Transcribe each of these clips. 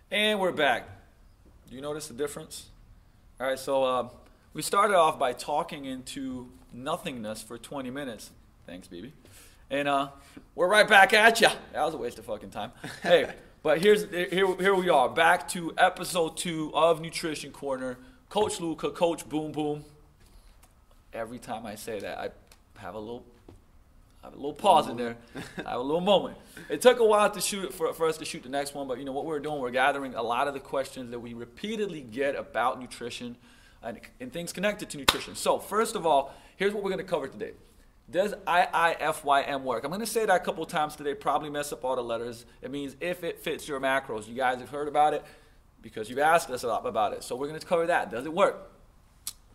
And we're back. Do you notice the difference? All right, so we started off by talking into nothingness for 20 minutes. Thanks, baby. And we're right back at ya. That was a waste of fucking time. Hey, but here we are, back to episode 2 of Nutrition Corner. Coach Luka, Coach Boom Boom. Every time I say that, I have a little pause in there. I have a little moment. It took a while to shoot for us to shoot the next one, but you know what we're doing? We're gathering a lot of the questions that we repeatedly get about nutrition and things connected to nutrition. So first of all, here's what we're going to cover today. Does IIFYM work? I'm going to say that a couple of times today, probably mess up all the letters. It means if it fits your macros. You guys have heard about it because you've asked us a lot about it. So we're going to cover that. Does it work?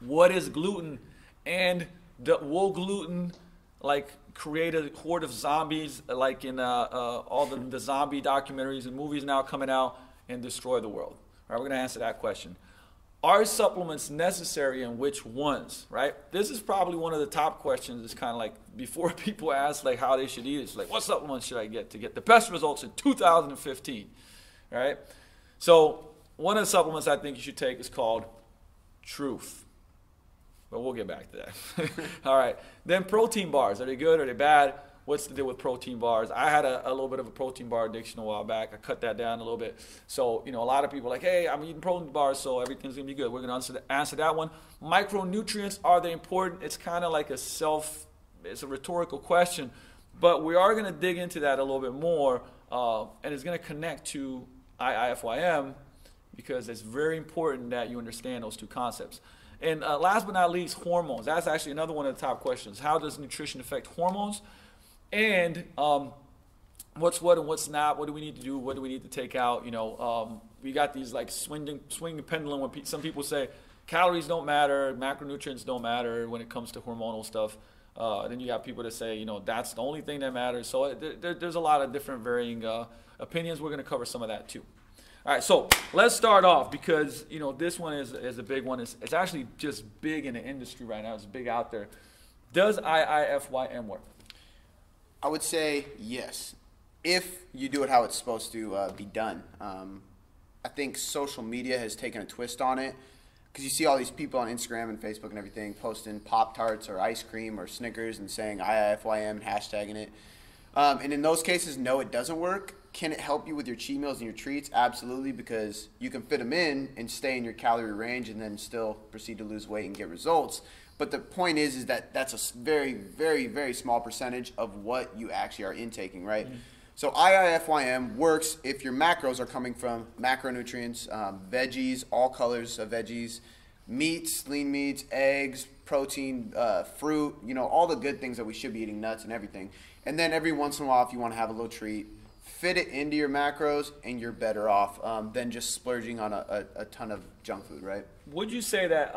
What is gluten? And will gluten create a horde of zombies like in all the zombie documentaries and movies now coming out and destroy the world? All right, we're going to answer that question. Are supplements necessary and which ones, right? This is probably one of the top questions. It's kind of like before people ask like how they should eat, it's like what supplements should I get to get the best results in 2015, right? So one of the supplements I think you should take is called Truth. But we'll get back to that. All right. Then protein bars. Are they good? Are they bad? What's the deal with protein bars? I had a little bit of a protein bar addiction a while back. I cut that down a little bit. So, you know, a lot of people are like, hey, I'm eating protein bars, so everything's going to be good. We're going to answer that one. Micronutrients, are they important? It's kind of like it's a rhetorical question. But we are going to dig into that a little bit more. And it's going to connect to IIFYM because it's very important that you understand those two concepts. And last but not least, hormones. That's actually another one of the top questions. How does nutrition affect hormones? And what's what and what's not? What do we need to do? What do we need to take out? You know, we got these like swinging pendulum when some people say calories don't matter, macronutrients don't matter when it comes to hormonal stuff. Then you got people that say, you know, that's the only thing that matters. So there's a lot of different varying opinions. We're going to cover some of that too. All right, so let's start off because, you know, this one is a big one. It's actually just big in the industry right now. It's big out there. Does IIFYM work? I would say yes, if you do it how it's supposed to be done. I think social media has taken a twist on it because you see all these people on Instagram and Facebook and everything posting Pop-Tarts or ice cream or Snickers and saying IIFYM and hashtagging it. And in those cases, no, it doesn't work. Can it help you with your cheat meals and your treats? Absolutely, because you can fit them in and stay in your calorie range and then still proceed to lose weight and get results. But the point is that that's a very, very, very small percentage of what you actually are intaking, right? Mm-hmm. So IIFYM works if your macros are coming from macronutrients, veggies, all colors of veggies, meats, lean meats, eggs, protein, fruit, you know, all the good things that we should be eating, nuts and everything. And then every once in a while, if you want to have a little treat, fit it into your macros and you're better off than just splurging on a ton of junk food, right? Would you say that,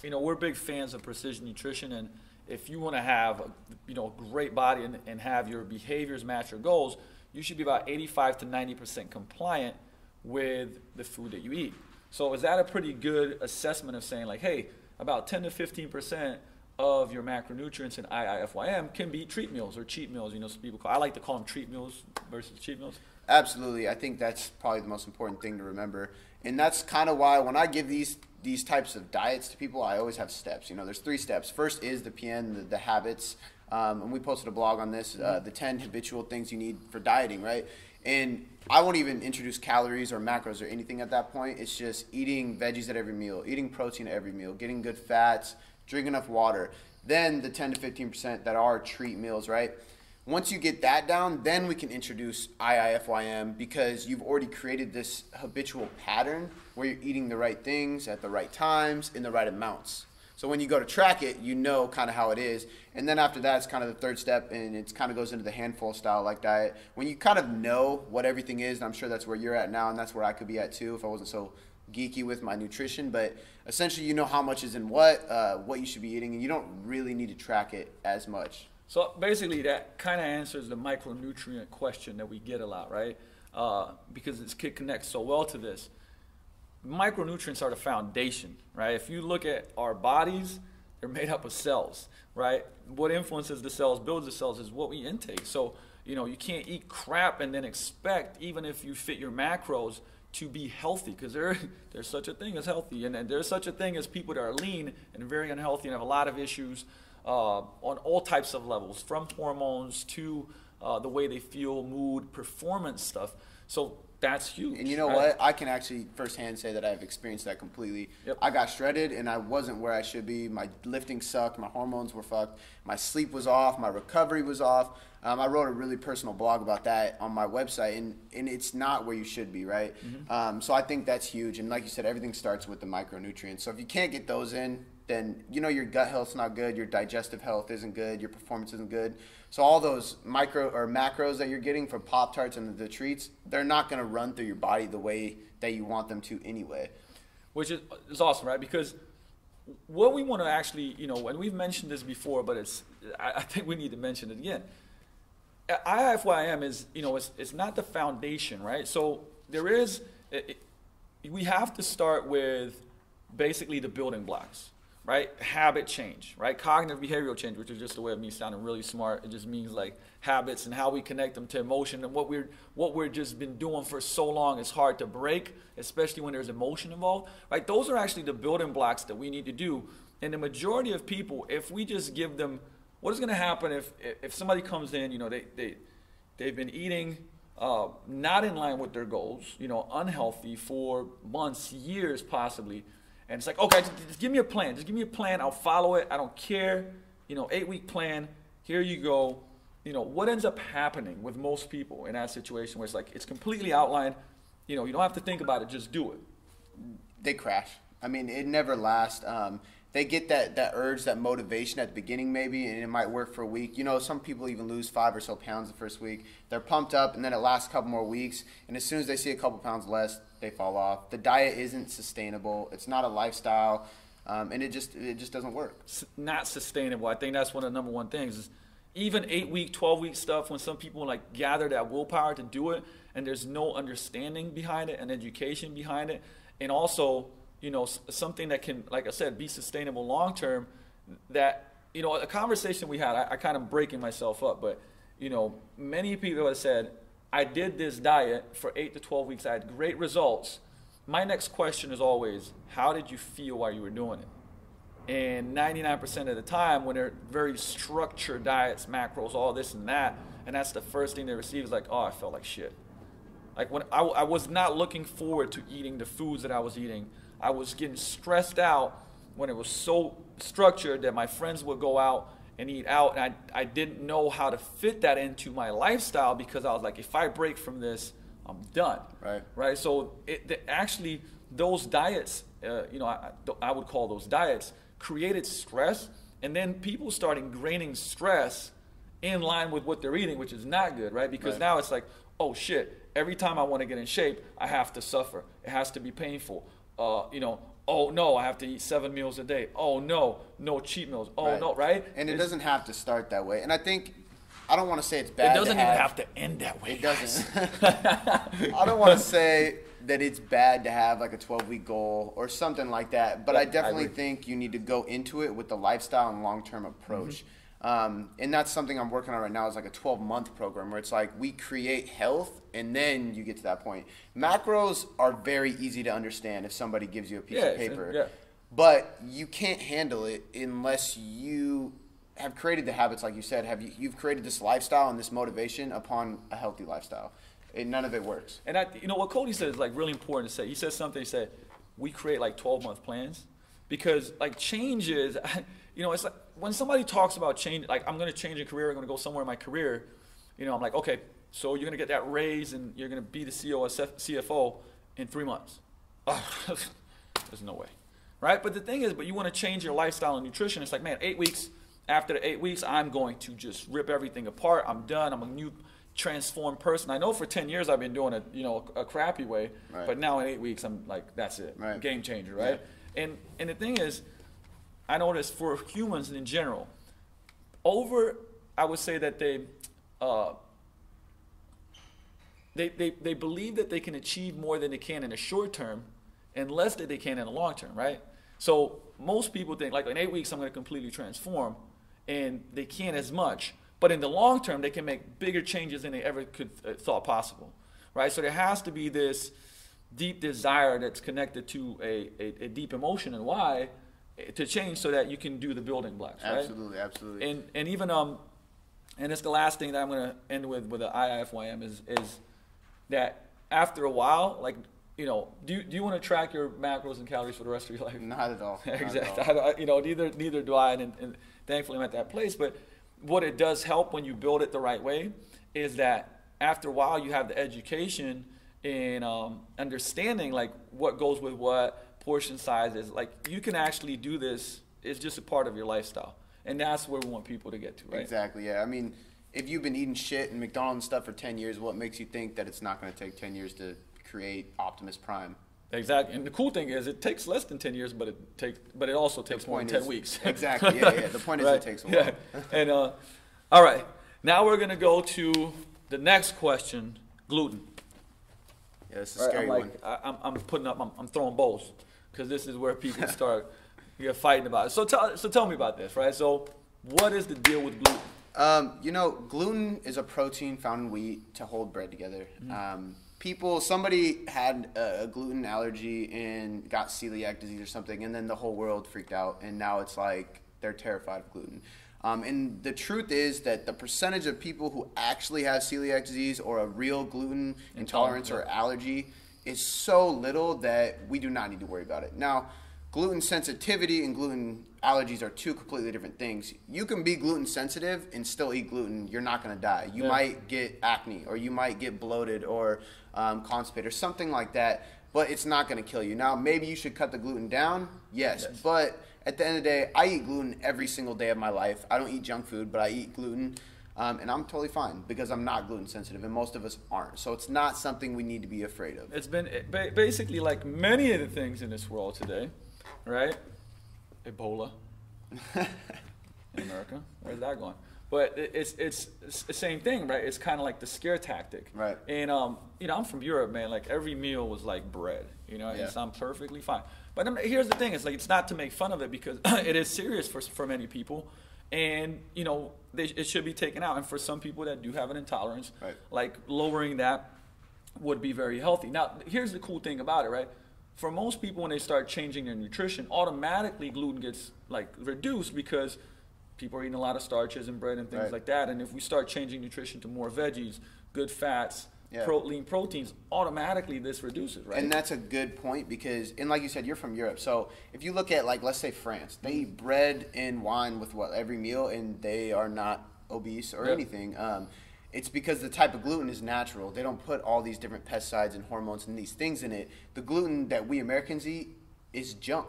you know, we're big fans of precision nutrition, and if you want to have, a great body and have your behaviors match your goals, you should be about 85 to 90% compliant with the food that you eat. So is that a pretty good assessment of saying like, hey, about 10 to 15% of your macronutrients in IIFYM can be treat meals or cheat meals. You know, some people I like to call them treat meals versus cheat meals. Absolutely. I think that's probably the most important thing to remember. And that's kind of why when I give these types of diets to people, I always have steps. You know, there's 3 steps. First is the PN, the habits. And we posted a blog on this, the 10 habitual things you need for dieting, right? And I won't even introduce calories or macros or anything at that point. It's just eating veggies at every meal, eating protein at every meal, getting good fats, drink enough water. Then the 10 to 15% that are treat meals, right? Once you get that down, then we can introduce IIFYM because you've already created this habitual pattern where you're eating the right things at the right times in the right amounts. So when you go to track it, you know kind of how it is. And then after that, it's kind of the third step, and it kind of goes into the handful style like diet. When you kind of know what everything is, and I'm sure that's where you're at now, and that's where I could be at too if I wasn't so geeky with my nutrition. But essentially, you know how much is in what you should be eating, and you don't really need to track it as much. So basically, that kind of answers the micronutrient question that we get a lot, right? Because it connects so well to this. Micronutrients are the foundation, right? If you look at our bodies, they're made up of cells, right? What influences the cells, builds the cells, is what we intake. So, you know, you can't eat crap and then expect, even if you fit your macros, to be healthy, because there's such a thing as healthy, and there's such a thing as people that are lean and very unhealthy and have a lot of issues on all types of levels, from hormones to the way they feel, mood, performance stuff. So that's huge. And you know what? I can actually firsthand say that I've experienced that completely. Yep. I got shredded and I wasn't where I should be. My lifting sucked. My hormones were fucked. My sleep was off. My recovery was off. I wrote a really personal blog about that on my website, and it's not where you should be, right? Mm-hmm. So I think that's huge. And like you said, everything starts with the micronutrients. So if you can't get those in, then your gut health's not good, your digestive health isn't good, your performance isn't good. So all those micro or macros that you're getting from Pop-Tarts and the treats, they're not going to run through your body the way that you want them to anyway. Which is awesome, right? Because what we want to actually, and we've mentioned this before, but I think we need to mention it again. IIFYM is, it's not the foundation, right? So we have to start with basically the building blocks. Right? Habit change, right? Cognitive behavioral change, which is just a way of me sounding really smart. It just means like habits and how we connect them to emotion, and what we're just been doing for so long is hard to break, especially when there's emotion involved, right? Those are actually the building blocks that we need to do. And the majority of people, if we just give them, what is going to happen if somebody comes in, they've been eating not in line with their goals, unhealthy for months, years possibly. And it's like, okay, just give me a plan. Just give me a plan. I'll follow it. I don't care. 8-week plan. Here you go. What ends up happening with most people in that situation where it's like it's completely outlined. You don't have to think about it. Just do it. They crash. I mean, it never lasts. They get that urge, that motivation at the beginning maybe, and it might work for a week. Some people even lose 5 or so pounds the first week. They're pumped up, and then it lasts a couple more weeks. And as soon as they see a couple pounds less, they fall off. The diet isn't sustainable. It's not a lifestyle, and it just doesn't work. It's not sustainable. I think that's one of the number one things. Is even 8-week, 12-week stuff, when some people like gather that willpower to do it, and there's no understanding behind it and education behind it, and also something that can, like I said, be sustainable long term. That a conversation we had, I kind of breaking myself up, but many people have said, I did this diet for 8 to 12 weeks. I had great results. My next question is always, how did you feel while you were doing it? And 99% of the time, when they're very structured diets, macros, all this and that, and that's the first thing they receive is like, oh, I felt like shit. Like when I was not looking forward to eating the foods that I was eating. I was getting stressed out when it was so structured that my friends would go out and eat out, and I didn't know how to fit that into my lifestyle, because I was like, if I break from this, I'm done. Right. So actually, those diets, I would call those diets, created stress, and then people start ingraining stress in line with what they're eating, which is not good, right? Because now it's like, oh shit, every time I want to get in shape, I have to suffer. It has to be painful. Oh no, I have to eat 7 meals a day. Oh no cheat meals. Oh no, right? And it doesn't have to start that way. And I think, I don't want to say it's bad. It doesn't even have to end that way. It doesn't. I don't want to say that it's bad to have like a 12-week goal or something like that, but I definitely think you need to go into it with the lifestyle and long-term approach. And that's something I'm working on right now, is like a 12-month program where it's like we create health and then you get to that point. Macros are very easy to understand if somebody gives you a piece of paper, but you can't handle it unless you have created the habits, like you said. You've created this lifestyle and this motivation upon a healthy lifestyle. None of it works. And what Cody said is like really important to say. He said something. He said we create like 12-month plans, because like change is, it's like when somebody talks about change, like I'm going to change a career, I'm going to go somewhere in my career. I'm like, okay, so you're going to get that raise and you're going to be the CEO or CFO in 3 months. Oh, there's no way, right? But the thing is, you want to change your lifestyle and nutrition. It's like, man, 8 weeks. After the 8 weeks, I'm going to just rip everything apart. I'm done. I'm a new transformed person. I know for 10 years I've been doing it, a crappy way, but now in 8 weeks I'm like, that's it, game changer, right? Yeah. And the thing is, I notice for humans in general, I would say that they believe that they can achieve more than they can in the short term and less than they can in the long term, right? So most people think like in 8 weeks I'm going to completely transform, and they can't as much. But in the long term, they can make bigger changes than they ever could thought possible, right? So there has to be this deep desire that's connected to a deep emotion and why to change so that you can do the building blocks, right? Absolutely, absolutely. And even and it's the last thing that I'm going to end with the IIFYM is that after a while, like, you know, do you want to track your macros and calories for the rest of your life? Not at all. Exactly. You know, neither do I, and thankfully I'm at that place. But what it does help when you build it the right way is that after a while you have the education in understanding like what goes with what, portion sizes. Like you can actually do this. It's just a part of your lifestyle, and that's where we want people to get to, right? Exactly. Yeah. I mean, if you've been eating shit and McDonald's and stuff for 10 years, what makes you think that it's not going to take 10 years to create Optimus Prime? Exactly. And the cool thing is it takes less than 10 years, but it also takes more than 10 weeks. Exactly. Yeah. The point is right? It takes a while. Yeah. And all right. Now we're going to go to the next question, gluten. Yeah, it's a scary one. I'm throwing bows because this is where people start fighting about it. So tell me about this, right? So what is the deal with gluten? You know, gluten is a protein found in wheat to hold bread together. Somebody had a gluten allergy and got celiac disease or something, and then the whole world freaked out, and now it's like they're terrified of gluten. And the truth is that the percentage of people who actually have celiac disease or a real gluten intolerance or allergy is so little that we do not need to worry about it. Now, gluten sensitivity and gluten allergies are two completely different things. You can be gluten sensitive and still eat gluten. You're not going to die. You might get acne, or you might get bloated or constipated or something like that, but it's not going to kill you. Now, maybe you should cut the gluten down. Yes. But at the end of the day, I eat gluten every single day of my life. I don't eat junk food, but I eat gluten, and I'm totally fine because I'm not gluten sensitive, and most of us aren't. So it's not something we need to be afraid of. It's been basically like many of the things in this world today, right? Ebola in America. Where's that going? But it's the same thing, right? It's kind of like the scare tactic. Right. And, you know, I'm from Europe, man. Like, every meal was like bread, you know, and I'm perfectly fine. But here's the thing. It's like, it's not to make fun of it because it is serious for many people. And, you know, it should be taken out. And for some people that do have an intolerance, like lowering that would be very healthy. Now, here's the cool thing about it, right? For most people, when they start changing their nutrition, automatically gluten gets like reduced because people are eating a lot of starches and bread and things like that. And if we start changing nutrition to more veggies, good fats, lean proteins, automatically this reduces, right? And that's a good point because, and like you said, you're from Europe. So if you look at, like, let's say France, they eat bread and wine with every meal, and they are not obese or anything. It's because the type of gluten is natural. They don't put all these different pesticides and hormones and these things in it. The gluten that we Americans eat is junk.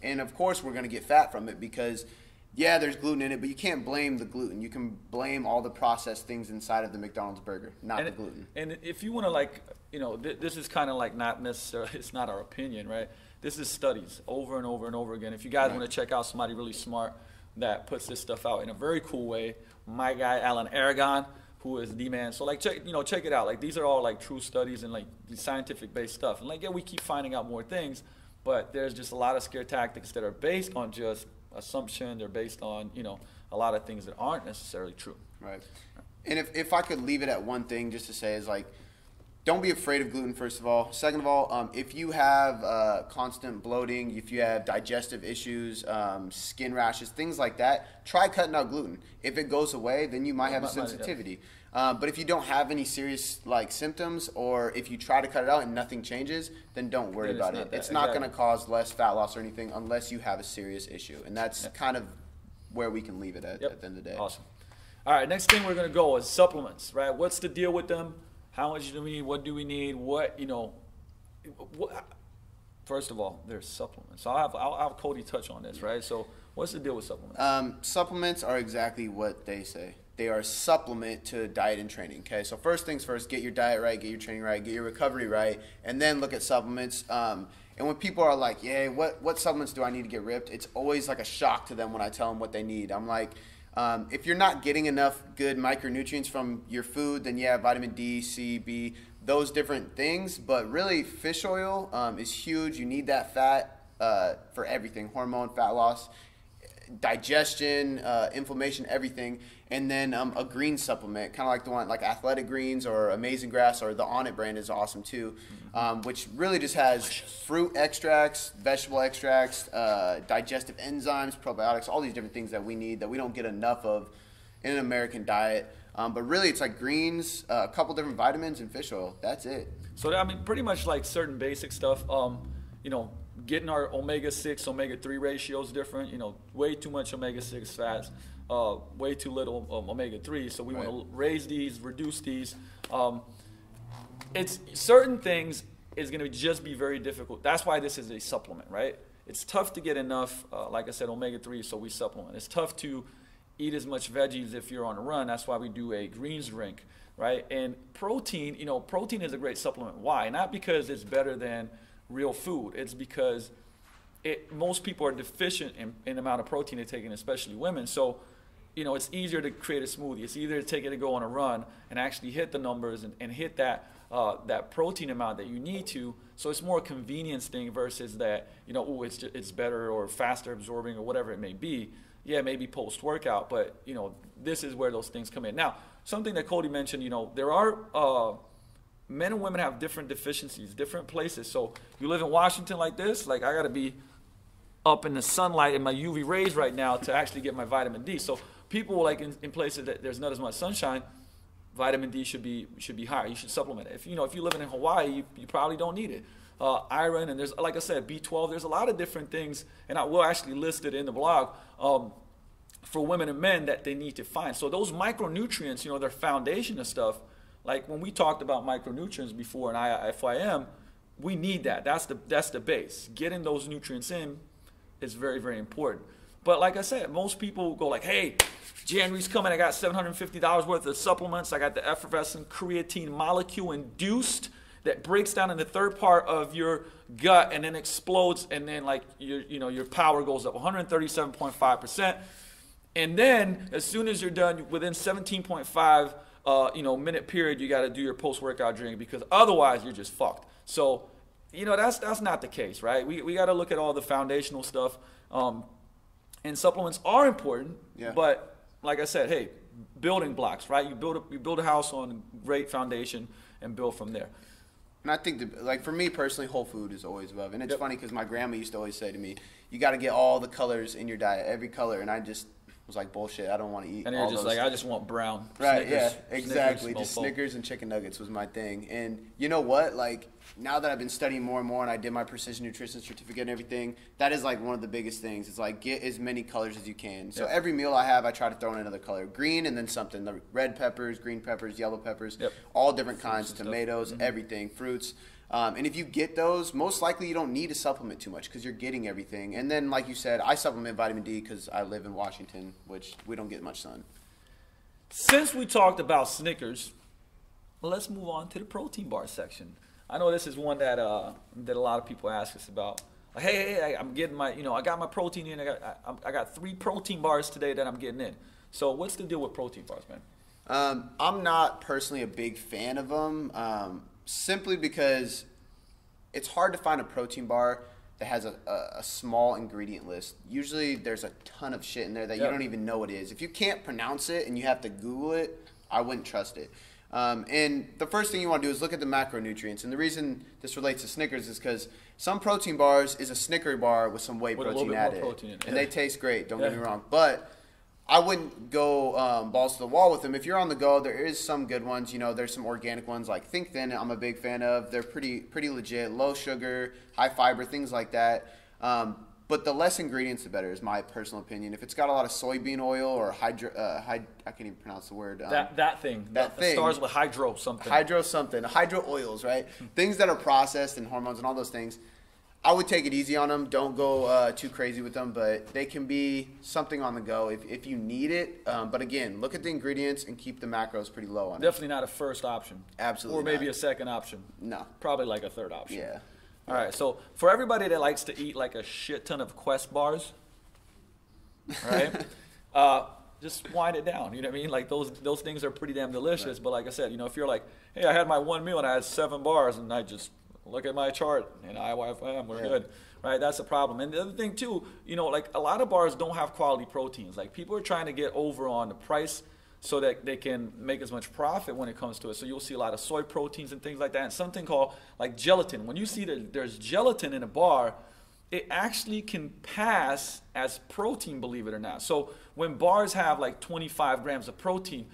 And of course we're going to get fat from it because, yeah, there's gluten in it, but you can't blame the gluten. You can blame all the processed things inside of the McDonald's burger, not the gluten. And if you want to, like, you know, this is kind of like not necessarily, it's not our opinion, right? This is studies over and over and over again. If you guys want to check out somebody really smart that puts this stuff out in a very cool way, my guy Alan Aragon, who is the man. So, like, check it out. Like, these are all like true studies and like scientific based stuff. And like, yeah, we keep finding out more things, but there's just a lot of scare tactics that are based on just assumption. They're based on, you know, a lot of things that aren't necessarily true. Right. And if I could leave it at one thing just to say is, like, don't be afraid of gluten, first of all. Second of all, if you have constant bloating, if you have digestive issues, skin rashes, things like that, try cutting out gluten. If it goes away, then you might have a sensitivity. But if you don't have any serious like symptoms, or if you try to cut it out and nothing changes, then don't worry about it. It's not going to cause less fat loss or anything unless you have a serious issue. And that's kind of where we can leave it at the end of the day. Awesome. All right, next thing we're going to go is supplements, right? What's the deal with them? How much do we need? What do we need? First of all, there's supplements. So I'll have Cody touch on this, right? So what's the deal with supplements? Supplements are exactly what they say. They are a supplement to diet and training, okay? So first things first, get your diet right, get your training right, get your recovery right, and then look at supplements. And when people are like, yeah, what supplements do I need to get ripped? It's always like a shock to them when I tell them what they need. I'm like, if you're not getting enough good micronutrients from your food, then yeah, vitamin D, C, B, those different things. But really, fish oil is huge. You need that fat for everything, hormone, fat loss. digestion, inflammation, everything. And then a green supplement, kind of like the one like Athletic Greens or Amazing Grass, or the On It brand is awesome too, which really just has fruit extracts, vegetable extracts, digestive enzymes, probiotics, all these different things that we need that we don't get enough of in an American diet. But really, it's like greens, a couple different vitamins, and fish oil. That's it. So I mean, pretty much like certain basic stuff. You know, getting our omega-6, omega-3 ratio is different. You know, way too much omega-6 fats, way too little omega-3. So we want to raise these, reduce these. It's certain things is going to just be very difficult. That's why this is a supplement, right? It's tough to get enough, like I said, omega-3, so we supplement. It's tough to eat as much veggies if you're on a run. That's why we do a greens drink, right? And protein, you know, protein is a great supplement. Why? Not because it's better than real food. It's because most people are deficient in the amount of protein they're taking, especially women. So, you know, it's easier to create a smoothie. It's easier to take it and go on a run and actually hit the numbers and hit that protein amount that you need to. So it's more a convenience thing versus that, you know, oh, it's better or faster absorbing or whatever it may be. Yeah, maybe post-workout, but, you know, this is where those things come in. Now, something that Cody mentioned, you know, there are men and women have different deficiencies, different places. So you live in Washington like this, like I got to be up in the sunlight in my UV rays right now to actually get my vitamin D. So people like in places that there's not as much sunshine, vitamin D should be higher. You should supplement it. If you live in Hawaii, you probably don't need it. Iron, and there's, like I said, B12. There's a lot of different things, and I will actually list it in the blog for women and men that they need to find. So those micronutrients, you know, they're foundation of stuff. Like when we talked about micronutrients before in IIFYM, we need that. That's the base. Getting those nutrients in is very, very important. But like I said, most people go like, hey, January's coming. I got $750 worth of supplements. I got the effervescent creatine molecule induced that breaks down in the third part of your gut and then explodes, and then like your power goes up 137.5%. And then as soon as you're done, within 17.5 minute period, you got to do your post-workout drink, because otherwise you're just fucked. So, you know, that's not the case, right? We got to look at all the foundational stuff. And supplements are important, but like I said, hey, building blocks, right? You build a house on a great foundation and build from there. And I think, like for me personally, whole food is always above. And it's funny because my grandma used to always say to me, you got to get all the colors in your diet, every color. And I just was like, bullshit, I don't want to eat and all you're just those. like, I just want brown. Right, Snickers, yeah, exactly. Snickers, just Snickers and chicken nuggets was my thing. And you know what? Like, now that I've been studying more and more and I did my precision nutrition certificate and everything, that is like one of the biggest things. It's like, get as many colors as you can. So every meal I have, I try to throw in another color. Green and then something. The red peppers, green peppers, yellow peppers, all different kinds, tomatoes, everything, fruits. And if you get those, most likely you don't need to supplement too much because you're getting everything. And then, like you said, I supplement vitamin D because I live in Washington, which we don't get much sun. Since we talked about Snickers, let's move on to the protein bar section. I know this is one that a lot of people ask us about. Like, hey, I'm getting my, I got my protein in. I got 3 protein bars today that I'm getting in. So what's the deal with protein bars, man? I'm not personally a big fan of them. Simply because it's hard to find a protein bar that has a small ingredient list. Usually there's a ton of shit in there that you don't even know what it is. If you can't pronounce it and you have to Google it, I wouldn't trust it. And the first thing you want to do is look at the macronutrients. And the reason this relates to Snickers is because some protein bars is a Snicker bar with some whey protein added. And they taste great, don't get me wrong. But I wouldn't go balls to the wall with them. If you're on the go, there is some good ones. There's some organic ones like Think Thin I'm a big fan of. They're pretty legit, low sugar, high fiber, things like that. But the less ingredients, the better, is my personal opinion. If it's got a lot of soybean oil or I can't even pronounce the word. That thing. That starts with hydro something. Hydro oils, right? Things that are processed and hormones and all those things. I would take it easy on them. Don't go too crazy with them, but they can be something on the go if you need it. But again, look at the ingredients and keep the macros pretty low on it. Definitely not a first option. Absolutely Or maybe not. A second option. No. Probably like a third option. Yeah. All right, so for everybody that likes to eat like a shit ton of Quest bars, right? Just wind it down. You know what I mean? Like those things are pretty damn delicious. Right. But like I said, if you're like, hey, I had my one meal and I had 7 bars and I just look at my chart in IIFYM, we're good, right? That's a problem. And the other thing too, you know, like a lot of bars don't have quality proteins. Like people are trying to get over on the price so that they can make as much profit when it comes to it. So you'll see a lot of soy proteins and things like that, and something called like gelatin. When you see that there's gelatin in a bar, it actually can pass as protein, believe it or not. So when bars have like 25 grams of protein,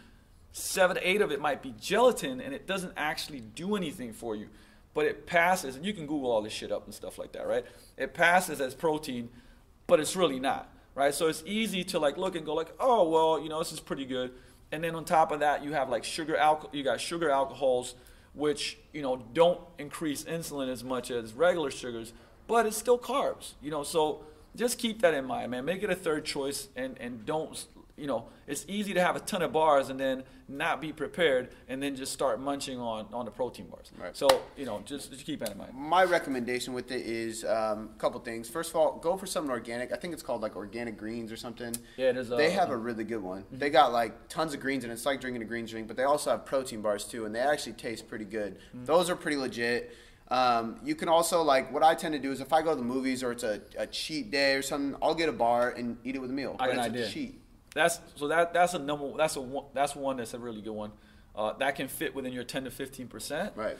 7 to 8 of it might be gelatin, and it doesn't actually do anything for you. But it passes, and you can Google all this shit up and stuff like that, right? It passes as protein, but it's really not, right? So it's easy to like look and go like, oh, well, you know, this is pretty good. And then on top of that, you have like sugar alcohols, which, you know, don't increase insulin as much as regular sugars, but it's still carbs, you know. So just keep that in mind, man. Make it a third choice, and don't, you know, it's easy to have a ton of bars and then not be prepared and then just start munching on the protein bars. Right. So, you know, just keep that in mind. My recommendation with it is a couple things. First of all, go for something organic. I think it's called like organic greens or something. Yeah, it is. They have a really good one. They got like tons of greens, and it's like drinking a greens drink, but they also have protein bars too, and they actually taste pretty good. Those are pretty legit. You can also, like, what I tend to do is if I go to the movies or it's a cheat day or something, I'll get a bar and eat it with a meal. I got an it's idea. a cheat. That's one that's a really good one. That can fit within your 10 to 15%. Right.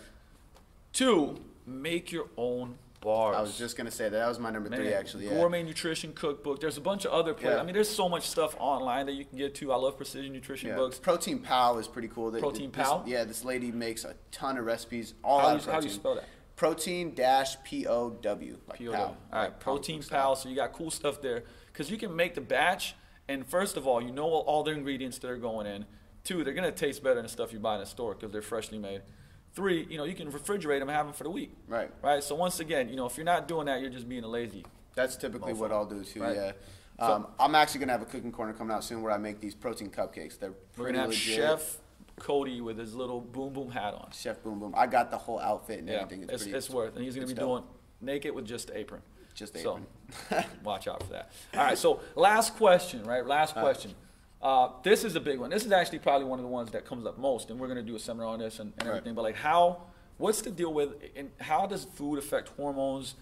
2, make your own bars. I was just gonna say that was my number 3 actually. Yeah. Gourmet Nutrition Cookbook. There's a bunch of other places. Yeah. I mean, there's so much stuff online that you can get to. I love Precision Nutrition books. Protein Pal is pretty cool. Protein Pal? This lady makes a ton of recipes. How do you spell that? Protein-POW. Like POW. Pal. All right, Protein Pal. So you got cool stuff there because you can make the batch. And first of all, you know all the ingredients that are going in. 2, they're gonna taste better than the stuff you buy in the store because they're freshly made. 3, you know, you can refrigerate them and have them for the week. Right. Right. So once again, you know, if you're not doing that, you're just being a lazy. That's typically what I'll do too. Right. Yeah. So, I'm actually gonna have a cooking corner coming out soon where I make these protein cupcakes. They're we're pretty gonna have legit. Chef Cody with his little boom boom hat on. Chef Boom Boom. I got the whole outfit and Yeah, everything. it's worth. And he's gonna be doing naked with just the apron. Just the So apron. watch out for that. All right. So last question, right? Last question. This is a big one. This is actually probably one of the ones that comes up most, and we're going to do a seminar on this and everything. But like, what's the deal with, and how does food affect hormones?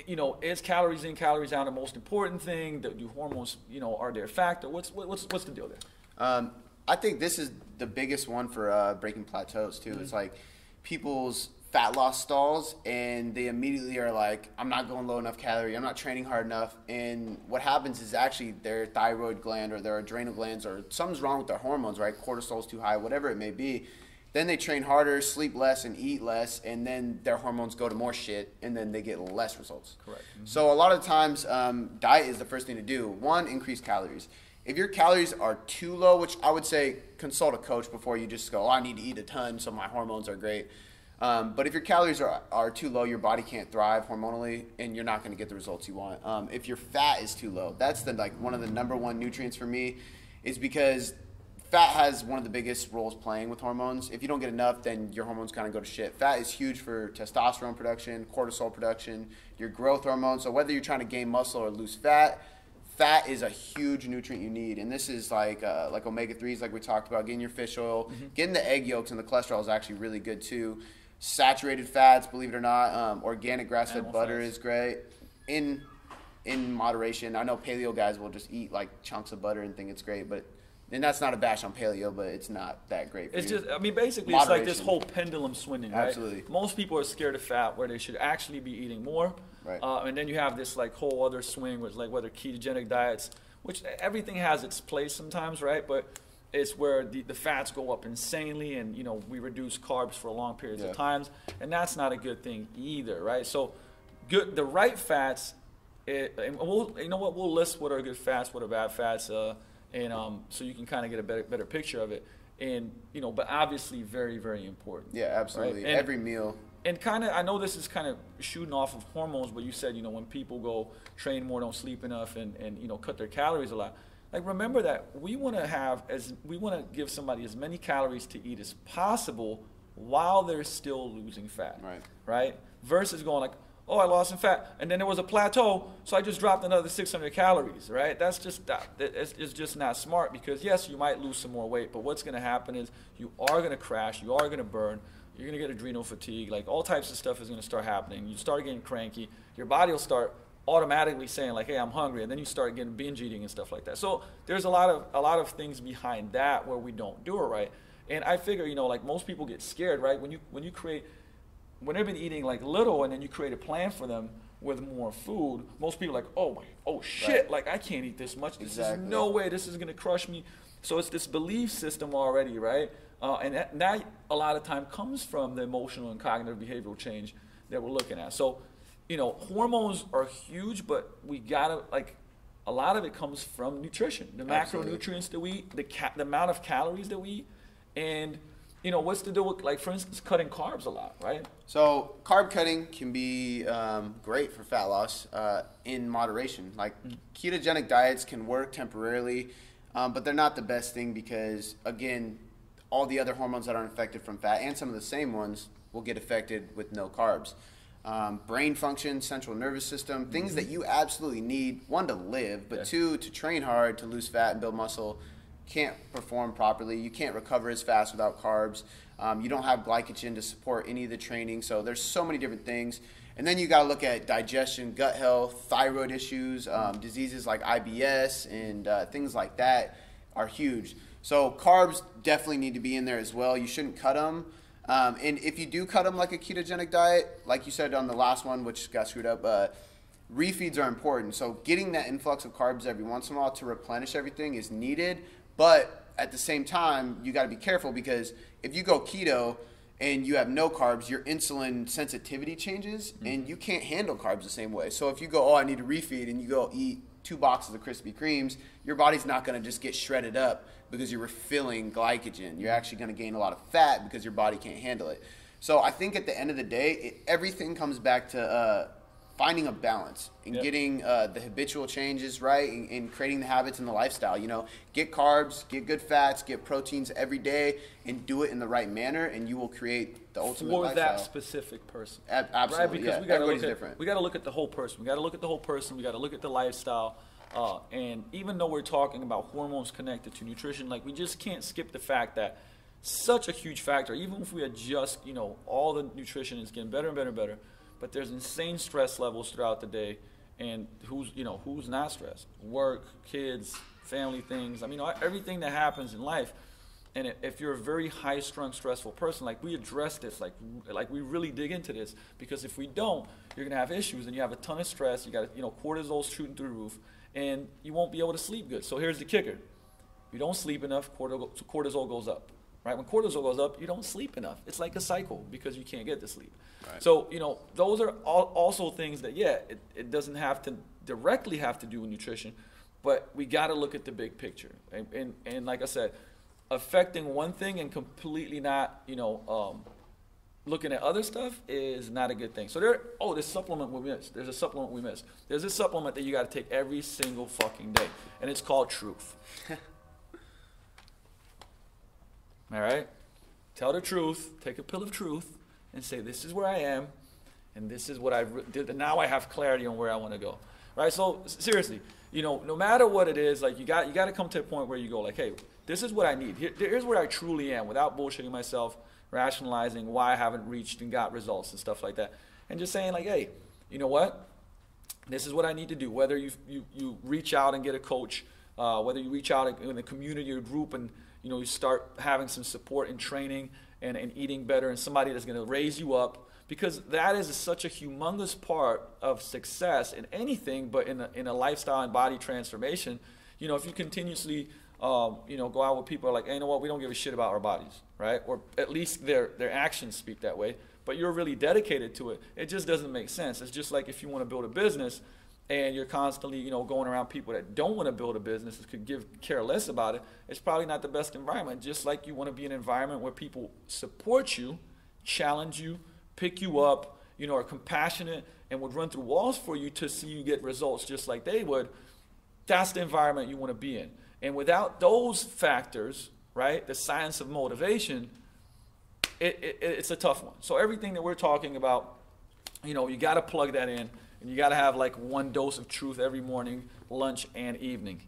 You know, is calories in, calories out the most important thing? Do hormones, you know, are there a factor? What's the deal there? I think this is the biggest one for breaking plateaus too. It's like people's fat loss stalls, and they immediately are like, I'm not going low enough calorie, I'm not training hard enough. And what happens is actually their thyroid gland or their adrenal glands or something's wrong with their hormones, right? Cortisol's too high, whatever it may be. Then they train harder, sleep less, and eat less, and then their hormones go to more shit, and then they get less results. Correct. So a lot of times, diet is the first thing to do. 1, increase calories. If your calories are too low, which I would say consult a coach before you just go, oh, I need to eat a ton so my hormones are great. But if your calories are too low, your body can't thrive hormonally, and you're not going to get the results you want. If your fat is too low, that's one of the number 1 nutrients for me, is because fat has one of the biggest roles playing with hormones. If you don't get enough, then your hormones kind of go to shit. Fat is huge for testosterone production, cortisol production, your growth hormone. So whether you're trying to gain muscle or lose fat, fat is a huge nutrient you need, and this is like omega-3s, like we talked about, getting your fish oil, getting the egg yolks, and the cholesterol is actually really good too. Saturated fats, believe it or not, organic grass-fed butter is great in moderation. I know paleo guys will just eat like chunks of butter and think it's great, and that's not a bash on paleo, but it's not that great for It's you. just, I mean, basically, Moderation. it's like this whole pendulum swinging, right? Absolutely. Most people are scared of fat, where they should actually be eating more. Right. And then you have this like whole other swing with like whether ketogenic diets, which everything has its place sometimes, right? But it's where the fats go up insanely, and you know we reduce carbs for long periods of times, and that's not a good thing either, right? So, the right fats, and we'll list what are good fats, what are bad fats, so you can kind of get a better picture of it, and you know, but obviously very, very important. Yeah, absolutely. Right? Every meal. And kind of, I know this is kind of shooting off of hormones, but you said, you know, when people go train more, don't sleep enough, and you know, cut their calories a lot. Like, remember that we want to give somebody as many calories to eat as possible while they're still losing fat. Right. Right? Versus going like, oh, I lost some fat, and then there was a plateau, so I just dropped another 600 calories, right? That's just it's just not smart, because yes, you might lose some more weight, but what's going to happen is you are going to crash, you are going to burn, you're going to get adrenal fatigue. Like all types of stuff is going to start happening. You start getting cranky. Your body will start automatically saying like, hey, I'm hungry. And then you start getting binge eating and stuff like that. So there's a lot of things behind that where we don't do it right. And I figure, you know, like most people get scared, right? When they've been eating like little and then you create a plan for them with more food, most people are like, oh shit, right. Like I can't eat this much. This is no way, this is gonna crush me. So it's this belief system already, right? And that a lot of time comes from the emotional and cognitive behavioral change that we're looking at. So, you know, hormones are huge, but we gotta, like, a lot of it comes from nutrition, the macronutrients that we eat, the amount of calories that we eat, and you know, what's to do with, like, for instance, cutting carbs a lot, right? So carb cutting can be great for fat loss in moderation. Like ketogenic diets can work temporarily, but they're not the best thing because, again, all the other hormones that aren't affected from fat and some of the same ones will get affected with no carbs. Brain function, central nervous system, things that you absolutely need, one, to live, but two, to train hard, to lose fat and build muscle, can't perform properly. You can't recover as fast without carbs. You don't have glycogen to support any of the training. So there's so many different things. And then you got to look at digestion, gut health, thyroid issues, diseases like IBS and things like that are huge. So carbs definitely need to be in there as well. You shouldn't cut them. And if you do cut them like a ketogenic diet, like you said on the last one, which got screwed up, refeeds are important. So getting that influx of carbs every once in a while to replenish everything is needed. But at the same time, you got to be careful because if you go keto and you have no carbs, your insulin sensitivity changes and you can't handle carbs the same way. So if you go, I need to refeed, and you go eat 2 boxes of Krispy Kremes, your body's not going to just get shredded up because you're refilling glycogen. You're actually going to gain a lot of fat because your body can't handle it. So I think at the end of the day, everything comes back to finding a balance and getting the habitual changes right and creating the habits and the lifestyle. You know, get carbs, get good fats, get proteins every day, and do it in the right manner, and you will create the ultimate lifestyle. For that specific person. Absolutely, right? Because we everybody's different. We got to look at the whole person. We got to look at the whole person. We got to look at the lifestyle. And even though we're talking about hormones connected to nutrition, like, we just can't skip the fact that such a huge factor, even if we adjust, you know, all the nutrition is getting better and better and better, but there's insane stress levels throughout the day, and who's not stressed? Work, kids, family things. I mean, everything that happens in life. And if you're a very high-strung, stressful person, like, we address this, like we really dig into this, because if we don't, you're gonna have issues, and you have a ton of stress. You got, you know, cortisol's shooting through the roof, and you won't be able to sleep good. So here's the kicker: if you don't sleep enough, cortisol goes up. Right? When cortisol goes up, you don't sleep enough. It's like a cycle because you can't get to sleep. Right. So, you know, those are also things that, it doesn't have to directly have to do with nutrition, but we got to look at the big picture. And like I said, affecting one thing and completely not, you know, looking at other stuff is not a good thing. So this supplement we missed. There's a supplement we missed. There's a supplement that you got to take every single fucking day, and it's called Truth. All right? Tell the truth. Take a pill of truth and say, this is where I am, and this is what I did. And now I have clarity on where I want to go. Right? So seriously, you know, no matter what it is, like, you got to come to a point where you go, like, hey, this is what I need. Here's where I truly am, without bullshitting myself, rationalizing why I haven't reached and got results and stuff like that. And just saying, like, hey, you know what? This is what I need to do. Whether you reach out and get a coach, whether you reach out in a community or group and, you know, you start having some support and training and eating better, and somebody that's going to raise you up, because that is such a humongous part of success in anything, but in a lifestyle and body transformation. You know, if you continuously, you know, go out with people who are like, hey, you know what, we don't give a shit about our bodies, right? Or at least their actions speak that way, but you're really dedicated to it. It just doesn't make sense. It's just like if you want to build a business, and you're constantly, you know, going around people that don't want to build a business, could care less about it, it's probably not the best environment. Just like you want to be in an environment where people support you, challenge you, pick you up, you know, are compassionate, and would run through walls for you to see you get results just like they would. That's the environment you want to be in. And without those factors, right, the science of motivation, it's a tough one. So everything that we're talking about, you know, you got to plug that in. And you got to have like one dose of truth every morning, lunch, and evening.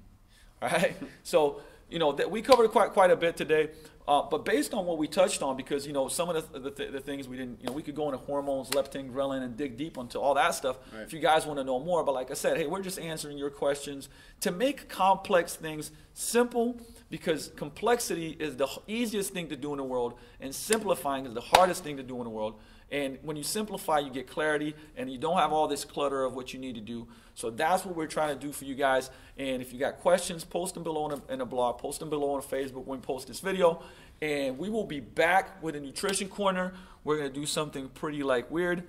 All right? So that we covered quite a bit today. But based on what we touched on, because some of the things we didn't, we could go into hormones, leptin, ghrelin, and dig deep into all that stuff. Right. If you guys want to know more, but like I said, hey, we're just answering your questions to make complex things simple, because complexity is the easiest thing to do in the world, and simplifying is the hardest thing to do in the world. And when you simplify, you get clarity, and you don't have all this clutter of what you need to do. So that's what we're trying to do for you guys. And if you got questions, post them below in the blog, post them below on Facebook when we post this video. And we will be back with a nutrition corner. We're going to do something pretty weird.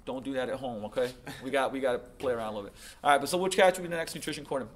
Don't do that at home, okay? We got to play around a little bit. All right, but so we'll catch you in the next nutrition corner.